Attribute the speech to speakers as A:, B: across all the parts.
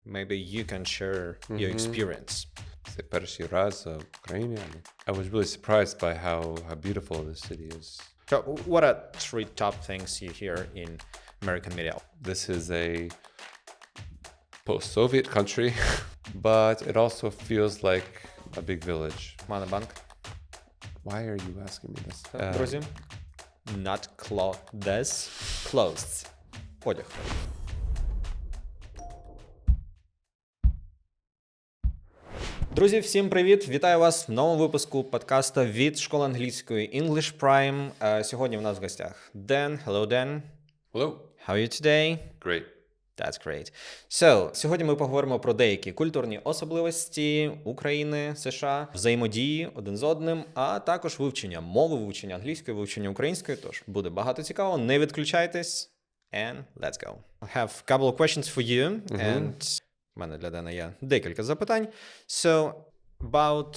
A: Maybe you can share your experience.
B: Це перший раз в Україні. I was really surprised by how beautiful this city is.
A: So what are three top things you hear in American media?
B: This is a post-Soviet country, but it also feels like a big village.
A: Монобанк.
B: Why are you asking me this?
A: Друзі. Not clothes. Clothes. Одяг. Друзі, всім привіт! Вітаю вас в новому випуску подкасту від школи англійської English Prime. Сьогодні в нас в гостях Ден. Hello, Ден.
B: Hello.
A: How are you today?
B: Great.
A: That's great. So, сьогодні ми поговоримо про деякі культурні особливості України, США, взаємодії один з одним, а також вивчення мови, вивчення англійської, вивчення української. Тож, буде багато цікавого. Не відключайтесь. And let's go. I have a couple of questions for you. And у мене для Дена є декілька запитань. So, about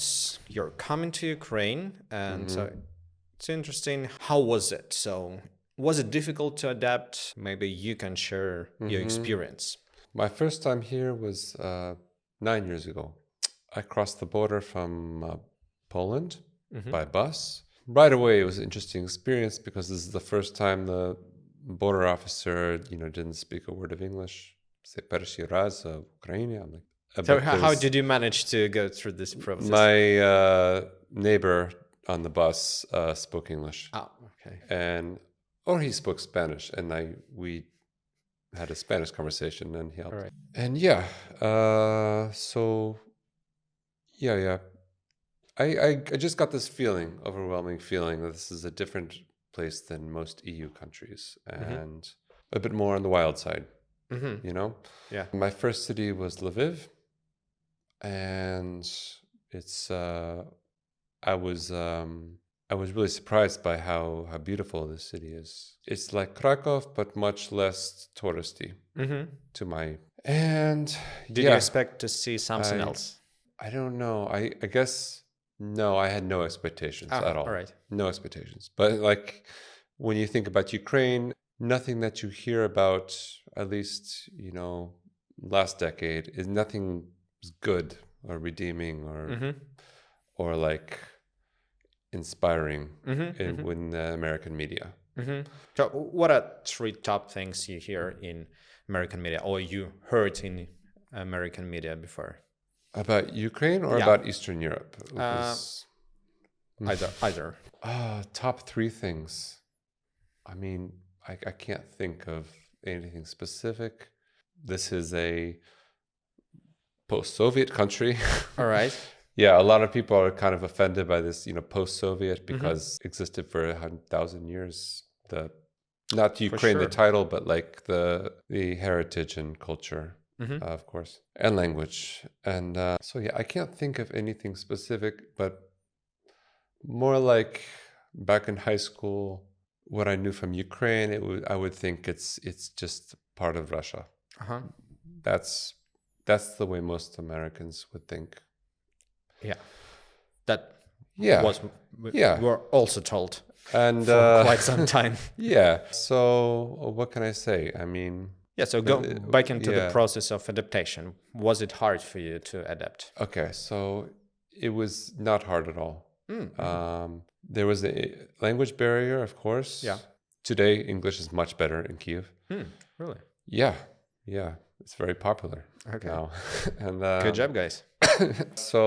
A: your coming to Ukraine. And so, it's interesting. How was it? So, was it difficult to adapt? Maybe you can share your experience.
B: My first time here was 9 years ago. I crossed the border from Poland by bus. Right away, it was an interesting experience because this is the first time the border officer, didn't speak a word of English. Це перший раз в Україні. I'm like,
A: So how did you manage to go through this process?
B: My neighbor on the bus spoke English.
A: Oh, okay.
B: Or he spoke Spanish, and we had a Spanish conversation, and he helped.
A: All right.
B: And I just got this overwhelming feeling that this is a different place than most EU countries, and a bit more on the wild side.
A: Yeah.
B: My first city was Lviv, and it's I was really surprised by how beautiful this city is. It's like Krakow, but much less touristy to my. And
A: Did you expect to see something else?
B: I don't know. I guess no. I had no expectations at all.
A: All right.
B: No expectations. But like when you think about Ukraine, nothing that you hear about, at least last decade, is nothing good or redeeming or like inspiring in the American media.
A: So what are three top things you hear in American media or you heard in American media before?
B: About Ukraine or about Eastern Europe?
A: Either.
B: Top three things. I mean, I can't think of anything specific. This is a post-Soviet country.
A: All right.
B: Yeah, a lot of people are kind of offended by this, post-Soviet because it existed for 1,000 years. Not Ukraine, the title, but like the heritage and culture, of course, and language. And I can't think of anything specific, but more like back in high school, what I knew from Ukraine, I would think it's just part of Russia. That's the way most Americans would think.
A: Yeah, that was we're also told
B: and
A: for quite some time.
B: Yeah. So what can I say? I mean,
A: so go back into the process of adaptation. Was it hard for you to adapt?
B: Okay, so it was not hard at all. There was a language barrier, of course. Yeah. Today, English is much better in Kyiv.
A: Really?
B: Yeah. It's very popular now. And
A: good job, guys.
B: So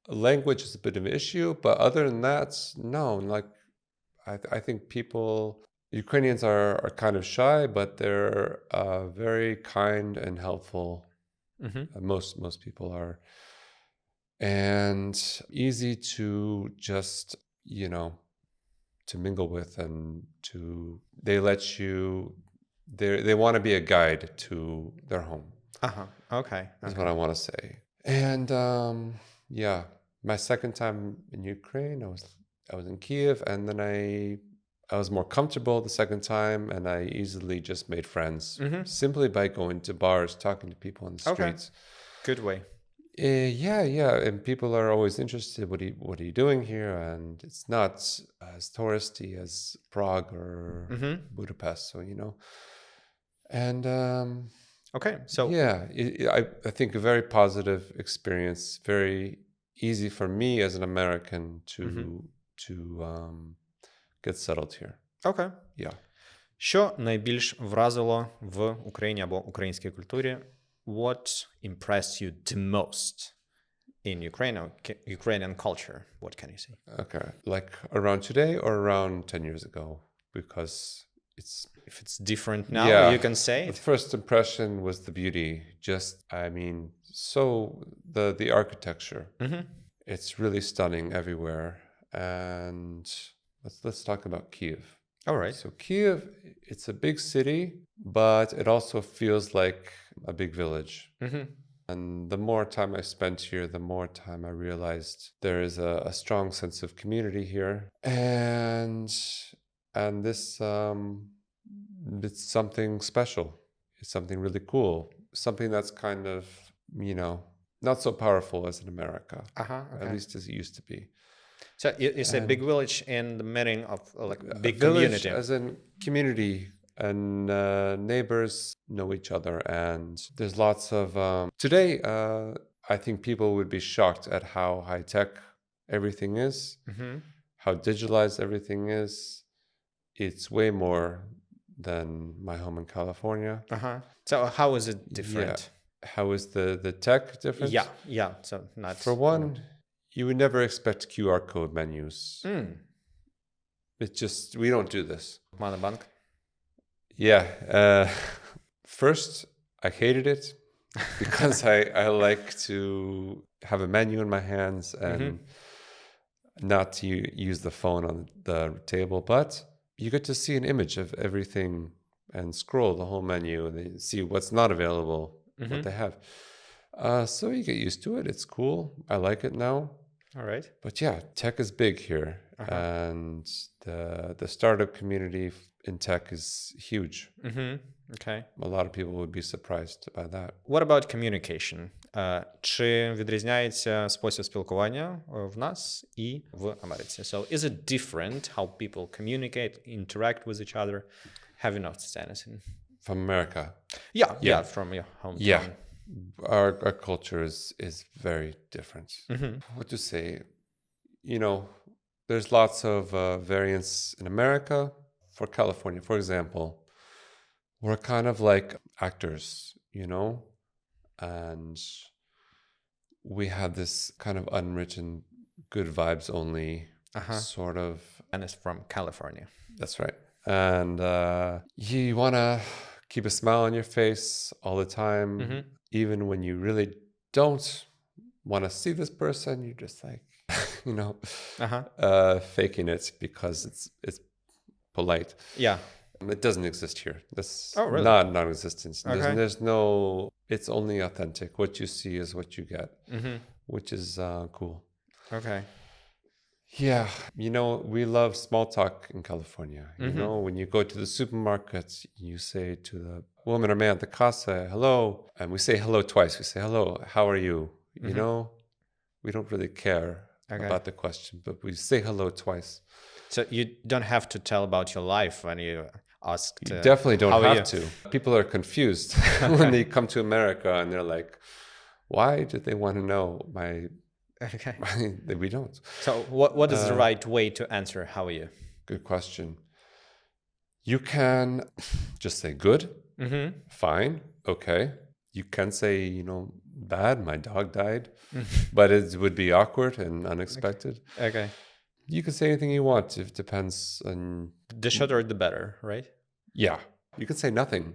B: language is a bit of an issue, but other than that, no. Like I think Ukrainians are kind of shy, but they're very kind and helpful. Most people are, and easy to just to mingle with, and they let you. They want to be a guide to their home.
A: Okay.
B: That's what I want to say. And my second time in Ukraine, I was in Kyiv, and then I was more comfortable the second time, and I easily just made friends simply by going to bars, talking to people on the streets.
A: Good way.
B: And people are always interested. What are you doing here? And it's not as touristy as Prague or Budapest, so And
A: Okay, so
B: Yeah, I think a very positive experience, very easy for me as an American to get settled here.
A: okay.
B: Yeah.
A: Що найбільш вразило в Україні або українській культурі? What impressed you the most in Ukrainian culture? What can you say?
B: Okay. Like around today or around 10 years ago? Because it's...
A: If it's different now,
B: Yeah.
A: you can say
B: The
A: it.
B: first impression was the beauty. Just, I mean, so the architecture. It's really stunning everywhere. And let's talk about Kyiv.
A: All right.
B: So Kyiv, it's a big city, but it also feels like a big village. And the more time I spent here, the more time I realized there is a strong sense of community here. And this, it's something special. It's something really cool. Something that's kind of, not so powerful as in America.
A: Okay.
B: At least as it used to be.
A: So you say big village in the meaning of like big
B: Village
A: community.
B: as in community, and neighbors know each other, and there's lots of today I think people would be shocked at how high tech everything is, how digitalized everything is. It's way more than my home in California.
A: So how is it different?
B: How is the tech different?
A: Yeah. So not
B: For one, you would never expect QR code menus. It's just, we don't do this.
A: Monobank.
B: Yeah. First, I hated it because I like to have a menu in my hands and not to use the phone on the table. But you get to see an image of everything and scroll the whole menu and then see what's not available, what they have. So you get used to it. It's cool. I like it now.
A: All right.
B: But yeah, tech is big here. And the startup community in tech is huge.
A: Okay.
B: A lot of people would be surprised by that.
A: What about communication? Чи відрізняється спосіб спілкування в нас і в Америці? So is it different how people communicate, interact with each other? Have you noticed anything?
B: From America.
A: Yeah, from your hometown.
B: Yeah. Our culture is very different. What to say? There's lots of variance in America. For California, for example, we're kind of like actors, and we have this kind of unwritten good vibes only sort of.
A: And it's from California.
B: That's right. And you want to keep a smile on your face all the time, even when you really don't want to see this person. You're just like, faking it because it's polite.
A: Yeah.
B: It doesn't exist here. That's
A: really?
B: not non-existent.
A: Okay.
B: There's no, it's only authentic. What you see is what you get, which is cool.
A: Okay.
B: Yeah. We love small talk in California. When you go to the supermarket, you say to the woman or man at the casa, hello. And we say hello twice. We say, hello, how are you? We don't really care about the question, but we say hello twice.
A: So you don't have to tell about your life when you ask.
B: You definitely don't have to. People are confused when they come to America and they're like, why did they want to know my...
A: Okay.
B: We don't.
A: So what is the right way to answer how are you?
B: Good question. You can just say good, fine, okay. You can say, bad, my dog died, but it would be awkward and unexpected.
A: Okay.
B: You can say anything you want. It depends on...
A: The shorter, the better, right?
B: Yeah. You can say nothing.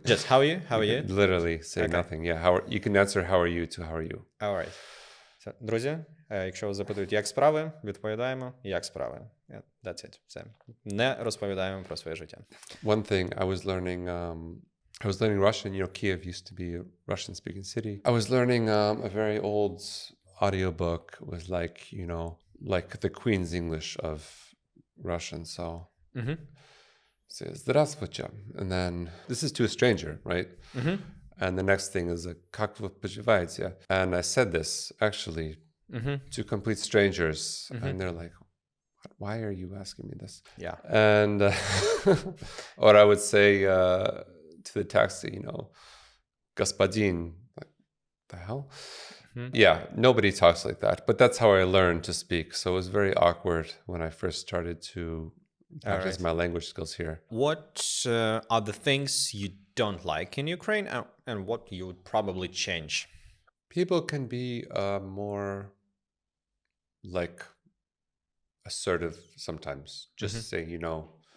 A: Just how are you? How are you?
B: Literally say nothing. Yeah. You can answer how are you to how are you.
A: All right. So, друзі, якщо вас запитують, як справи, відповідаємо, як справи. Yeah, that's it. Все. Не розповідаємо про своє життя.
B: One thing I was learning Russian. Kyiv used to be a Russian-speaking city. I was learning a very old audiobook. It was like, like the Queen's English of Russian. So it says, Здравствуйте. And then this is to a stranger, right? And the next thing is, как вы поживаете? And I said this, actually, to complete strangers. And they're like, why are you asking me this?
A: Yeah.
B: And, or I would say, to the taxi, господин, like, the hell?
A: Mhm.
B: Yeah, nobody talks like that. But that's how I learned to speak. So it was very awkward when I first started to practice
A: right.
B: my language skills here.
A: What are the things you don't like in Ukraine, and what you would probably change?
B: People can be more like assertive sometimes. Just say,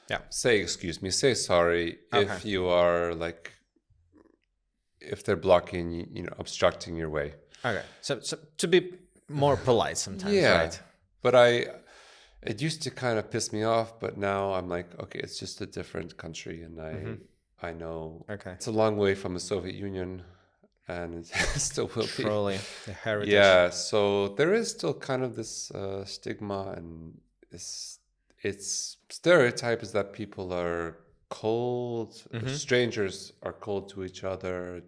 A: Yeah.
B: say excuse me, say sorry if
A: Okay.
B: you are like, if they're blocking, obstructing your way.
A: Okay. So to be more polite sometimes,
B: Yeah.
A: right?
B: But it used to kind of piss me off, but now I'm like, okay, it's just a different country, and I know
A: Okay.
B: it's a long way from the Soviet Union, and it still will be.
A: Truly, the heritage.
B: Yeah, so there is still kind of this stigma, and its stereotype is that people are cold, strangers are cold to each other,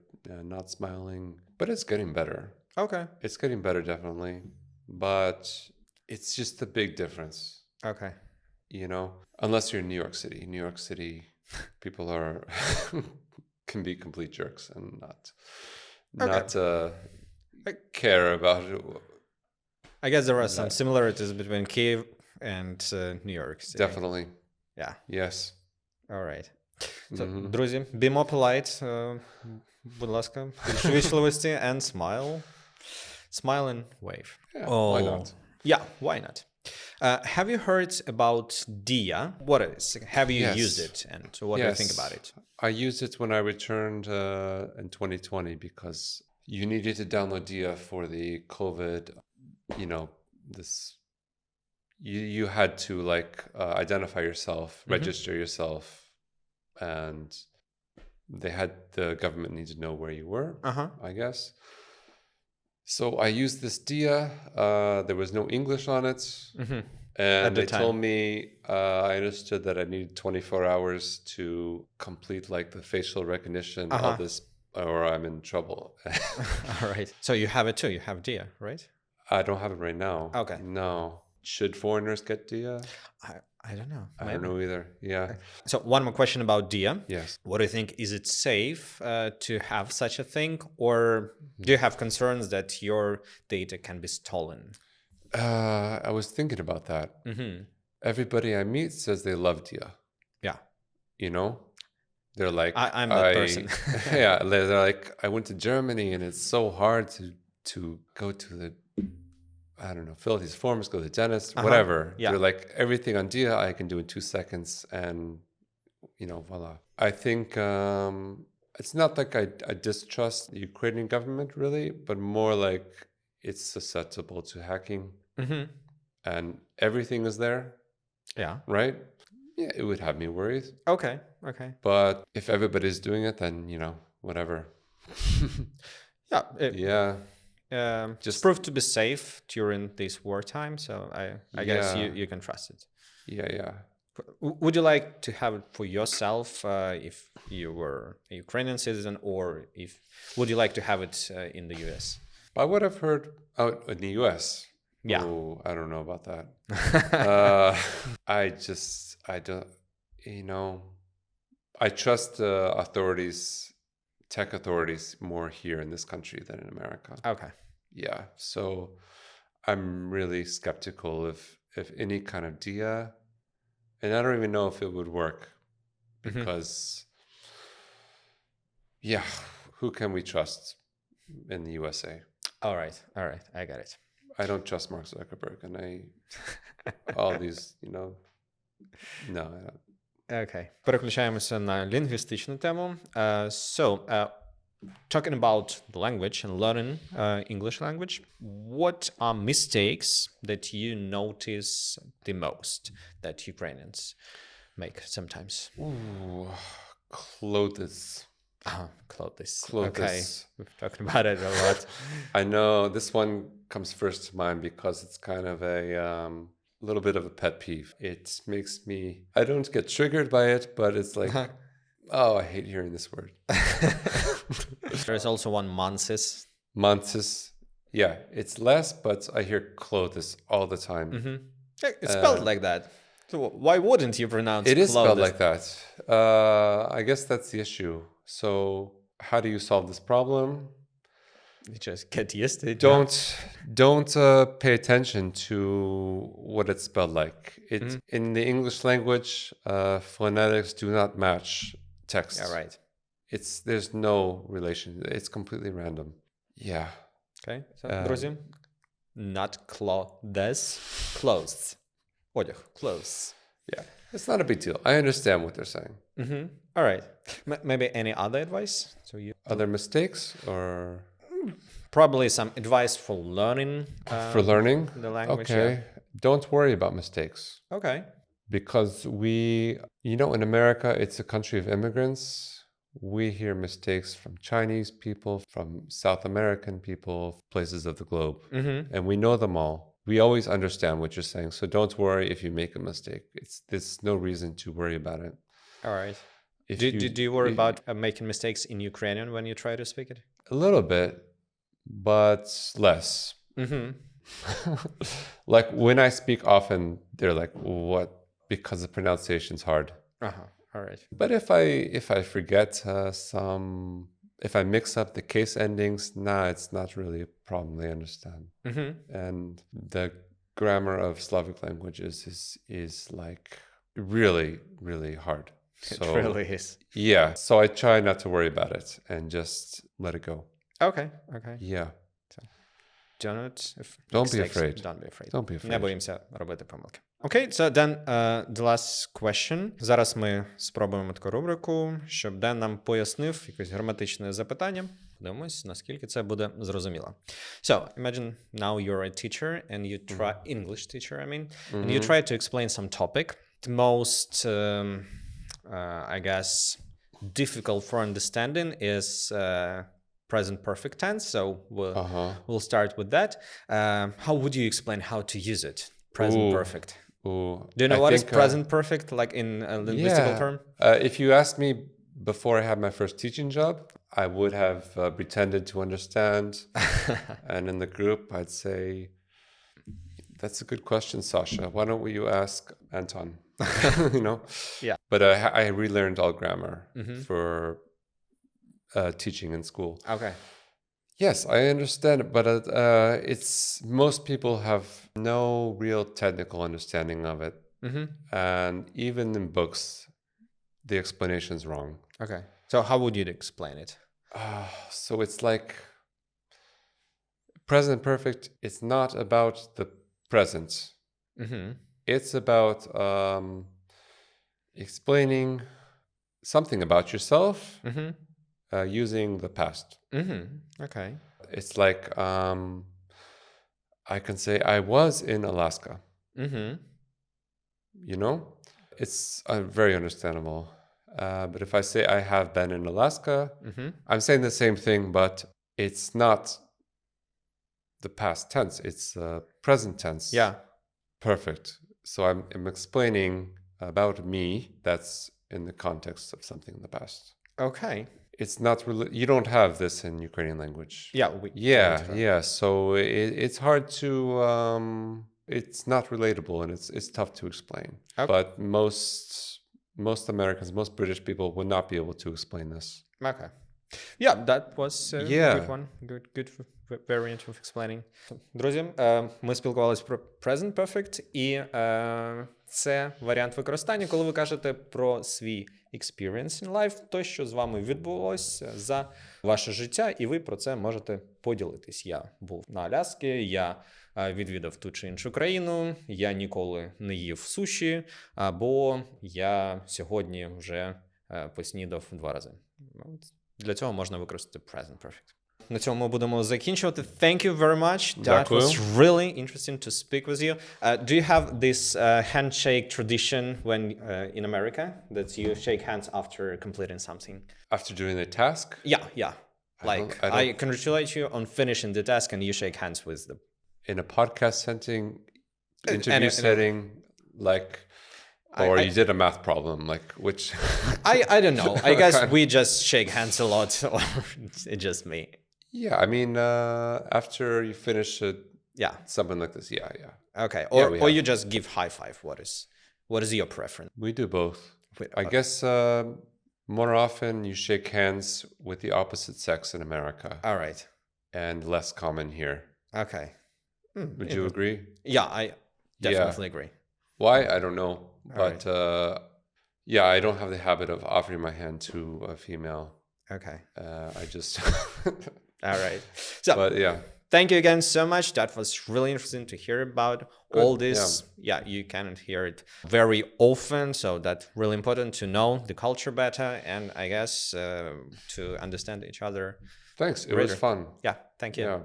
B: not smiling, but it's getting better.
A: Okay.
B: It's getting better, definitely, but it's just a big difference,
A: Okay.
B: unless you're in New York City. New York City people are can be complete jerks and not care about it.
A: I guess there are some similarities between Kiev and New York City.
B: Definitely.
A: Yeah.
B: Yes.
A: All right. So, друзі, be more polite. Будь ласка, більше вічливості and smile. Smile and wave.
B: Yeah, why not?
A: Yeah, why not? Have you heard about Dia? What it is? Have you
B: Yes.
A: used it? And what do you think about it?
B: I used it when I returned in 2020 because you needed to download Dia for the COVID, this, you had to like identify yourself, register yourself, and the government needed to know where you were, I guess. So I used this Dia. There was no English on it. And they told me I understood that I needed 24 hours to complete like the facial recognition, all this, or I'm in trouble.
A: All right. So you have it too. You have Dia, right?
B: I don't have it right now.
A: Okay.
B: No. Should foreigners get Dia?
A: I don't know.
B: I don't know either. Yeah.
A: So one more question about Dia.
B: Yes.
A: What do you think? Is it safe to have such a thing? Or do you have concerns that your data can be stolen?
B: I was thinking about that. Everybody I meet says they love Dia.
A: Yeah.
B: They're like,
A: I'm that person.
B: Yeah. They're like, I went to Germany and it's so hard to go to the, I don't know, fill out these forms, go to the dentist, whatever.
A: Yeah.
B: They're like, everything on Dia I can do in 2 seconds, and voila. I think it's not like I distrust the Ukrainian government really, but more like it's susceptible to hacking, and everything is there.
A: Yeah.
B: Right? Yeah, it would have me worried.
A: Okay.
B: But if everybody's doing it, then whatever.
A: Yeah.
B: Yeah.
A: Just proved to be safe during this wartime, so I guess you can trust it.
B: Yeah.
A: Would you like to have it for yourself if you were a Ukrainian citizen, or would you like to have it in the US?
B: By what I've heard out in the US,
A: Yeah.
B: Oh, I don't know about that. I don't, I trust authorities, tech authorities more here in this country than in America.
A: Okay.
B: Yeah. So I'm really skeptical if any kind of Dia, and I don't even know if it would work because, who can we trust in the USA?
A: All right. I got it.
B: I don't trust Mark Zuckerberg, and all these, no, I don't.
A: Okay. Переключаємося на лінгвістичну тему. Talking about the language and learning English language, what are mistakes that you notice the most that Ukrainians make sometimes?
B: Ooh, clothes.
A: Clothes.
B: Clothes.
A: Okay. We've talked about it a lot.
B: I know this one comes first to mind because it's kind of a little bit of a pet peeve. It makes me, I don't get triggered by it, but it's like, oh, I hate hearing this word.
A: There's also one mansis.
B: Mansis. Yeah, it's less, but I hear clothes all the time.
A: It's spelled like that. So why wouldn't you pronounce
B: it? It is spelled
A: clothes?
B: like that. I guess that's the issue. So how do you solve this problem?
A: You just get used to it.
B: Don't pay attention to what it's spelled like. In the English language, phonetics do not match text.
A: Yeah, right.
B: There's no relation. It's completely random. Yeah.
A: Okay. So, друзі, not clothes, clothes. Одяг, clothes.
B: Yeah. It's not a big deal. I understand what they're saying.
A: All right. Maybe any other advice? So you
B: Other mistakes or
A: probably some advice for learning
B: for learning?
A: the language.
B: Okay. Don't worry about mistakes.
A: Okay.
B: Because in America, it's a country of immigrants. We hear mistakes from Chinese people, from South American people, places of the globe, and we know them all. We always understand what you're saying, so don't worry if you make a mistake. There's no reason to worry about it.
A: All right. Do you worry about making mistakes in Ukrainian when you try to speak it?
B: A little bit, but less. Like when I speak often, they're like, "What?" Because the pronunciation's hard.
A: All right.
B: But if I forget if I mix up the case endings, it's not really a problem. They understand. And the grammar of Slavic languages is like really, really hard.
A: It really is.
B: Yeah. So I try not to worry about it and just let it go.
A: Okay.
B: Yeah.
A: Don't be afraid.
B: Don't be afraid.
A: Не боїмося робити помилки. Okay, so then the last question. Зараз ми спробуємо таку рубрику, щоб Ден нам пояснив якесь граматичне запитання. Подивимось, наскільки це буде зрозуміло. So, imagine now you're a teacher and you try, English teacher, I mean, and you try to explain some topic. The most, I guess, difficult for understanding is present perfect tense. So we'll start with that. How would you explain how to use it? Present perfect. Do you know what is present perfect, like in a linguistical term?
B: If you asked me before I had my first teaching job, I would have pretended to understand. And in the group, I'd say, "That's a good question, Sasha. Why don't you ask Anton?"
A: Yeah.
B: But I relearned all grammar for teaching in school.
A: Okay.
B: Yes, I understand, but it's most people have no real technical understanding of it, and even in books, the explanation's wrong.
A: Okay. So how would you explain it?
B: So it's like present perfect. It's not about the present. It's about explaining something about yourself. Using the past.
A: Okay.
B: It's like I can say I was in Alaska. It's very understandable. But if I say I have been in Alaska, I'm saying the same thing, but it's not the past tense. It's present tense.
A: Yeah.
B: Perfect. So I'm explaining about me that's in the context of something in the past.
A: Okay.
B: It's not really, you don't have this in Ukrainian language.
A: Yeah.
B: So it's hard to it's not relatable and it's tough to explain. Okay. But most Americans, most British people would not be able to explain this.
A: Okay. Yeah, that was a good one. Good variant of explaining. Друзі, ми спілкувалися про present perfect, і це варіант використання, коли ви кажете про свій experience in life, то, що з вами відбулося за ваше життя, і ви про це можете поділитись. Я був на Аляскі, я відвідав ту чи іншу країну, я ніколи не їв суші, або я сьогодні вже поснідав 2 рази. Для цього можна використати present perfect. На цьому ми будемо закінчувати. Thank you very much. That was really interesting to speak with you. Do you have this handshake tradition when in America that you shake hands after completing something?
B: After doing the task?
A: Yeah. Like I congratulate you on finishing the task and you shake hands with them.
B: In a podcast setting, interview setting, like... Or you did a math problem, like which...
A: I don't know. I guess we just shake hands a lot, or it's just me.
B: Yeah, I mean, after you finish it, something like this, yeah.
A: Okay, or you just give high five. What is your preference?
B: We do both. I guess More often, you shake hands with the opposite sex in America,
A: All right.
B: and less common here.
A: Okay.
B: Would you agree?
A: Yeah, I definitely agree.
B: Why? I don't know.
A: All
B: But yeah, I don't have the habit of offering my hand to a female.
A: Okay.
B: I just.
A: All right. So,
B: But yeah.
A: thank you again so much. That was really interesting to hear about all this. Yeah, you cannot hear it very often, so that's really important to know the culture better, and I guess to understand each other.
B: Thanks. It was fun.
A: Yeah, thank you.
B: Yeah.